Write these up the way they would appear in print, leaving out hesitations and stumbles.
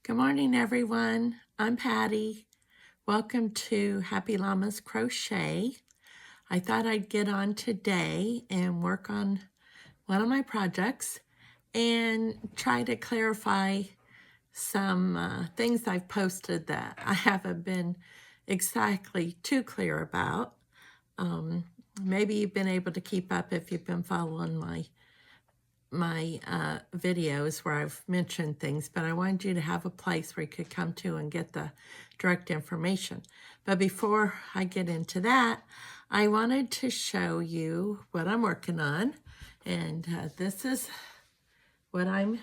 Good morning, everyone. I'm Patty. Welcome to Happy Llama's Crochet. I thought I'd get on today and work on one of my projects and try to clarify some things I've posted that I haven't been exactly too clear about. Maybe you've been able to keep up if you've been following my videos where I've mentioned things, but I wanted you to have a place where you could come to and get the direct information. But before I get into that, I wanted to show you what I'm working on. And this is what I'm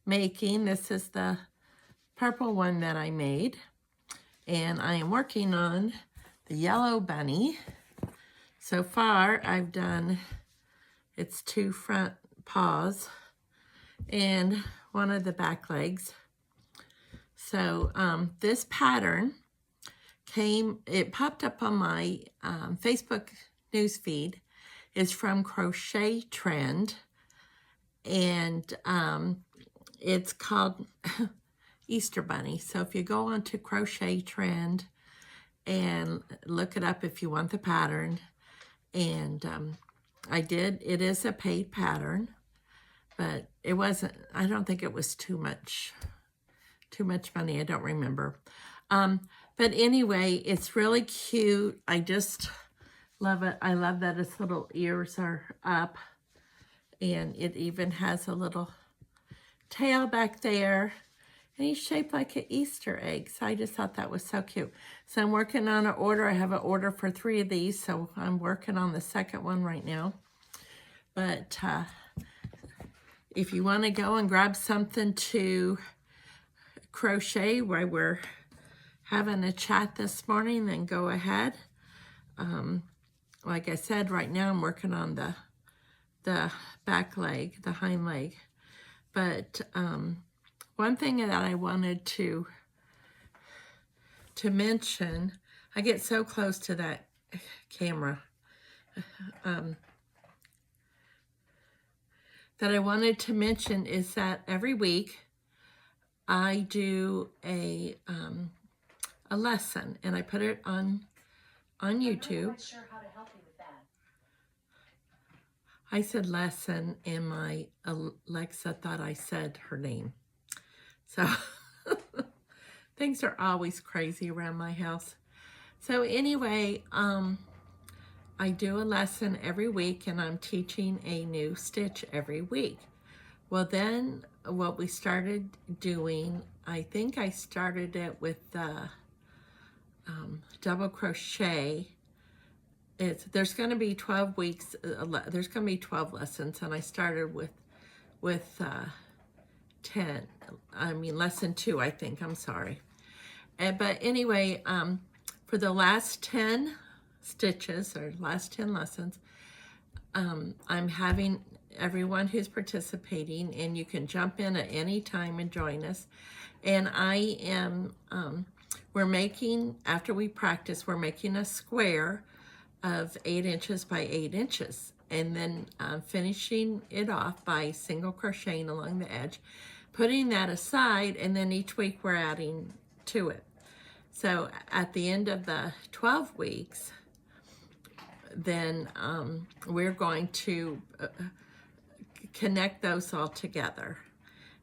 making. This is the purple one that I made. And I am working on the yellow bunny. So far, I've done its two front paws and one of the back legs. So this pattern it popped up on my Facebook news feed. It's from Crochet Trend, and it's called Easter Bunny. So if you go onto Crochet Trend and look it up if you want the pattern, and it is a paid pattern, but it wasn't, I don't think it was too much money. I don't remember. But anyway, it's really cute. I just love it. I love that its little ears are up, and it even has a little tail back there, and he's shaped like an Easter egg. So I just thought that was so cute. So I'm working on an order. I have an order for 3 of these, so I'm working on the second one right now. But if you want to go and grab something to crochet while we're having a chat this morning, then go ahead. Like I said, right now I'm working on the back leg, the hind leg. But one thing that I wanted to mention, I get so close to that camera, that I wanted to mention is that every week I do a lesson, and I put it on YouTube. I'm not sure how to help you with that. I said lesson, and my Alexa thought I said her name. So things are always crazy around my house. So anyway, I do a lesson every week, and I'm teaching a new stitch every week. Well, then what we started doing, I think I started it with the double crochet. There's going to be 12 weeks. There's going to be 12 lessons, and I started with 10. I mean lesson 2. I think. I'm sorry. But anyway, for the last 10 stitches or last 10 lessons, I'm having everyone who's participating, and you can jump in at any time and join us. And I am, we're making, after we practice, we're making a square of 8 inches by 8 inches, and then finishing it off by single crocheting along the edge, putting that aside, and then each week we're adding to it. So at the end of the 12 weeks, then we're going to connect those all together.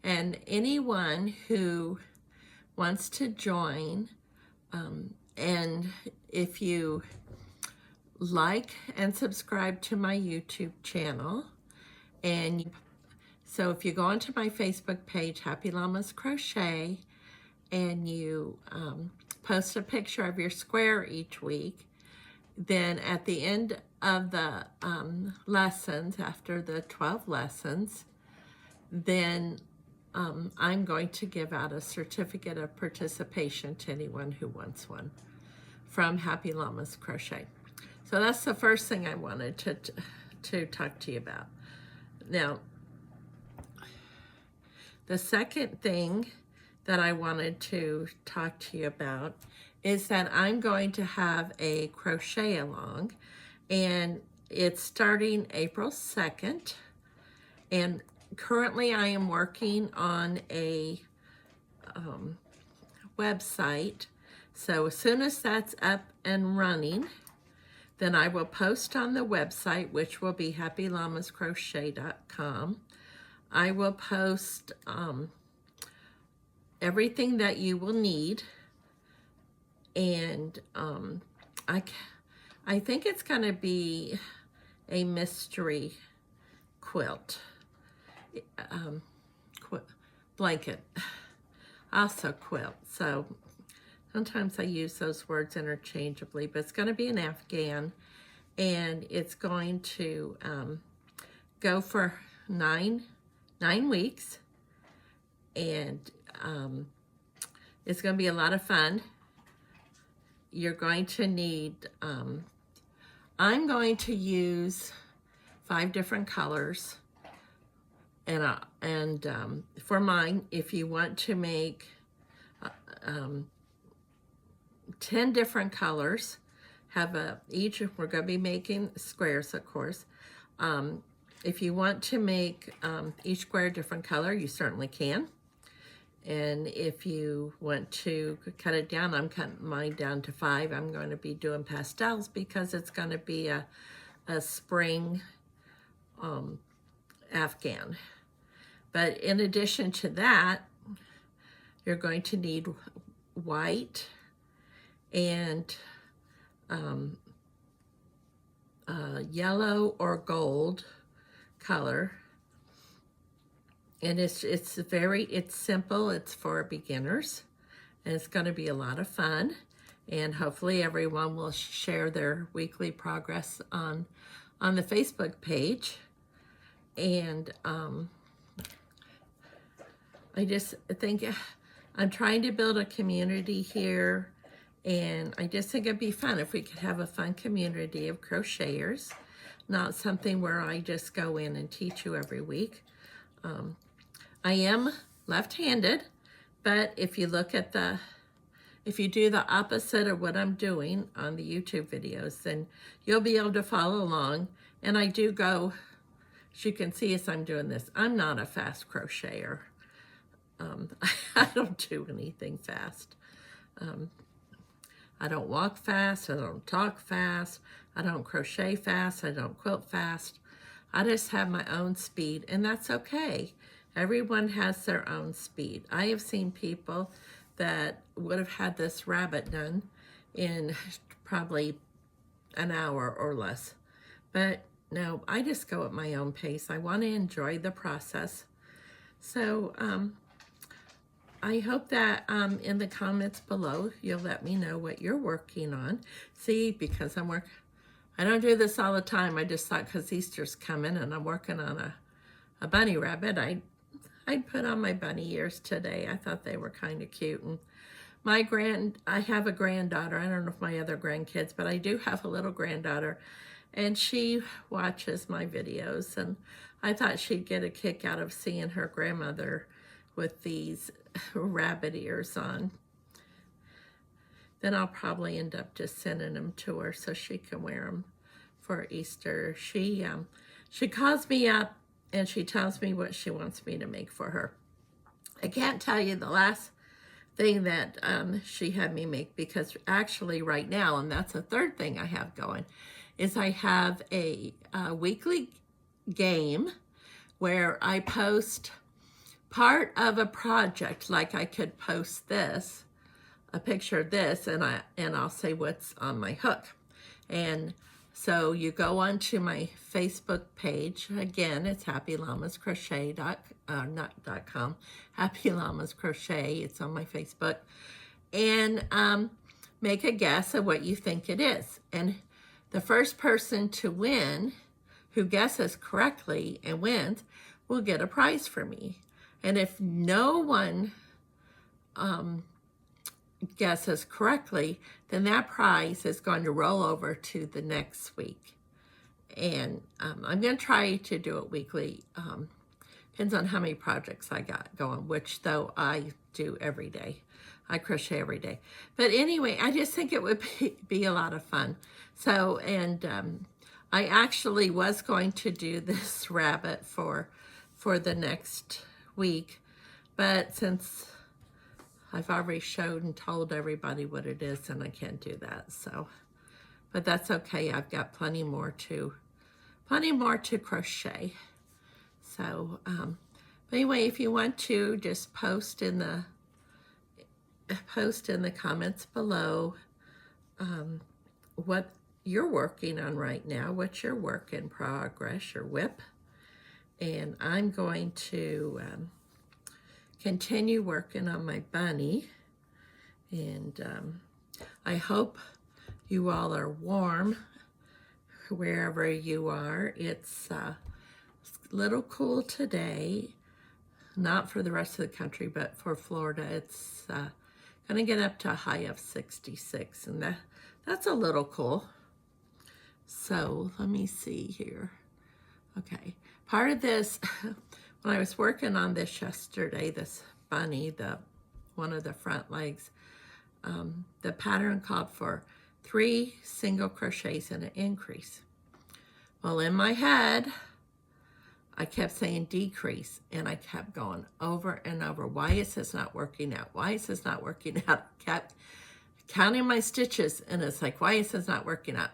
And anyone who wants to join, and if you like and subscribe to my YouTube channel, and so if you go onto my Facebook page, Happy Llama's Crochet, and you post a picture of your square each week, then at the end of the lessons, after the 12 lessons, then I'm going to give out a certificate of participation to anyone who wants one from Happy Llama's Crochet. So that's the first thing I wanted to talk to you about. Now, the second thing that I wanted to talk to you about is that I'm going to have a crochet along, and it's starting April 2nd, and currently I am working on a website. So as soon as that's up and running, then I will post on the website, which will be happyllamascrochet.com. I will post everything that you will need, and I think it's going to be a mystery quilt, blanket, also quilt. So sometimes I use those words interchangeably, but it's going to be an Afghan, and it's going to go for nine weeks, and it's going to be a lot of fun. You're going to need, I'm going to use 5 different colors, and for mine, if you want to make 10 different colors, each, we're going to be making squares, of course. If you want to make each square a different color, you certainly can. And if you want to cut it down, I'm cutting mine down to 5. I'm going to be doing pastels because it's going to be a spring Afghan. But in addition to that, you're going to need white and yellow or gold color. And it's simple. It's for beginners, and it's going to be a lot of fun. And hopefully everyone will share their weekly progress on the Facebook page. And I just think I'm trying to build a community here, and I just think it'd be fun if we could have a fun community of crocheters, not something where I just go in and teach you every week. I am left-handed, but if you look at if you do the opposite of what I'm doing on the YouTube videos, then you'll be able to follow along. And I do go, as you can see as I'm doing this, I'm not a fast crocheter. I don't do anything fast. I don't walk fast, I don't talk fast, I don't crochet fast, I don't quilt fast. I just have my own speed, and that's okay. Everyone has their own speed. I have seen people that would have had this rabbit done in probably an hour or less. But no, I just go at my own pace. I want to enjoy the process. So I hope that in the comments below, you'll let me know what you're working on. See, because I don't do this all the time. I just thought because Easter's coming and I'm working on a bunny rabbit, I'd put on my bunny ears today. I thought they were kind of cute. And I have a granddaughter. I don't know if my other grandkids, but I do have a little granddaughter, and she watches my videos, and I thought she'd get a kick out of seeing her grandmother with these rabbit ears on. Then I'll probably end up just sending them to her so she can wear them for Easter. She calls me up and she tells me what she wants me to make for her. I can't tell you the last thing that she had me make, because actually right now, and that's the third thing I have going, is I have a weekly game where I post part of a project. Like I could post this, a picture of this, and I'll say what's on my hook. And so you go onto my Facebook page. Again, it's happyllamascrochet.com. Happy Llamas Crochet. It's on my Facebook. And make a guess of what you think it is. And the first person to win, who guesses correctly and wins, will get a prize for me. And if no one guesses correctly, then that prize is going to roll over to the next week. And I'm going to try to do it weekly. Depends on how many projects I got going, which though I do every day. I crochet every day. But anyway, I just think it would be a lot of fun. So, and I actually was going to do this rabbit for the next week, but since I've already showed and told everybody what it is, and I can't do that. So, but that's okay. I've got plenty more to crochet. So, but anyway, if you want to, just post in the comments below what you're working on right now, what's your work in progress, your WIP, and I'm going to continue working on my bunny, and I hope you all are warm wherever you are. It's a little cool today, not for the rest of the country, but for Florida, it's going to get up to a high of 66, and that's a little cool. So let me see here. Okay, part of this, when I was working on this yesterday, this bunny, one of the front legs, the pattern called for 3 single crochets and an increase. Well, in my head, I kept saying decrease, and I kept going over and over. Why is this not working out? Why is this not working out? I kept counting my stitches, and it's like, why is this not working out?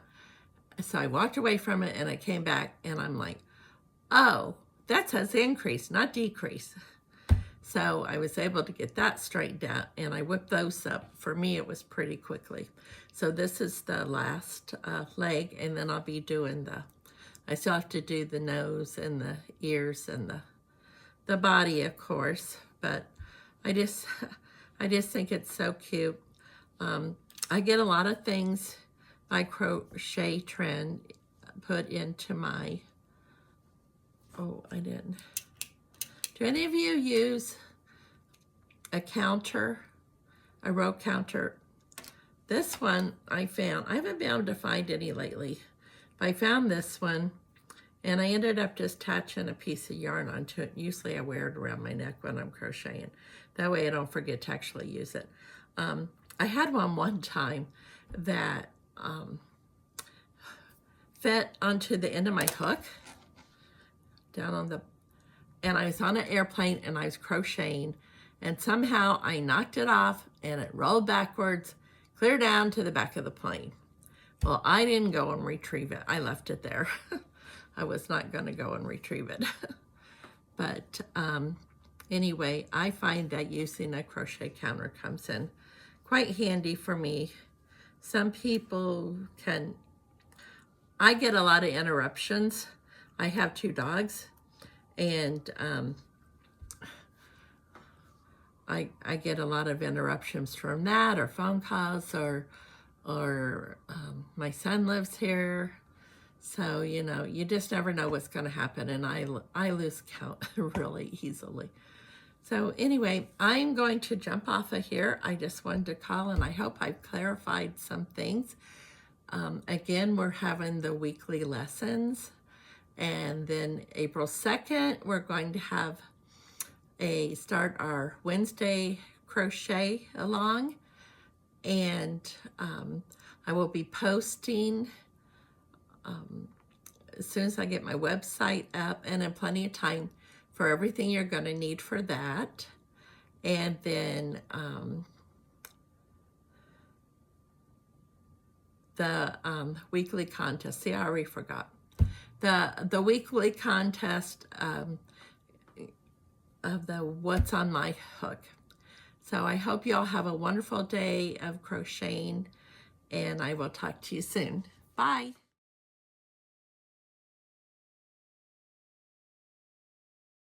So I walked away from it, and I came back, and I'm like, oh, that says increase, not decrease. So I was able to get that straightened out, and I whipped those up. For me, it was pretty quickly. So this is the last leg, and then I'll be doing I still have to do the nose and the ears and the body, of course, but I just think it's so cute. I get a lot of things by Crochet Trend put into my, oh, I didn't. Do any of you use a counter, a row counter? This one I found, I haven't been able to find any lately, but I found this one, and I ended up just attaching a piece of yarn onto it. Usually I wear it around my neck when I'm crocheting. That way I don't forget to actually use it. I had one time that fit onto the end of my hook, down on and I was on an airplane and I was crocheting, and somehow I knocked it off and it rolled backwards, clear down to the back of the plane. Well, I didn't go and retrieve it. I left it there. I was not going to go and retrieve it. But anyway, I find that using a crochet counter comes in quite handy for me. Some people I get a lot of interruptions. I have 2 dogs, and I get a lot of interruptions from that, or phone calls, or my son lives here. So, you know, you just never know what's going to happen, and I lose count really easily. So anyway, I'm going to jump off of here. I just wanted to call, and I hope I've clarified some things. Again, we're having the weekly lessons, and then April 2nd, we're going to have start our Wednesday crochet along, and I will be posting as soon as I get my website up, and in plenty of time for everything you're going to need for that. And then the weekly contest. See, I already forgot. The weekly contest of the What's on My Hook. So I hope you all have a wonderful day of crocheting, and I will talk to you soon. Bye.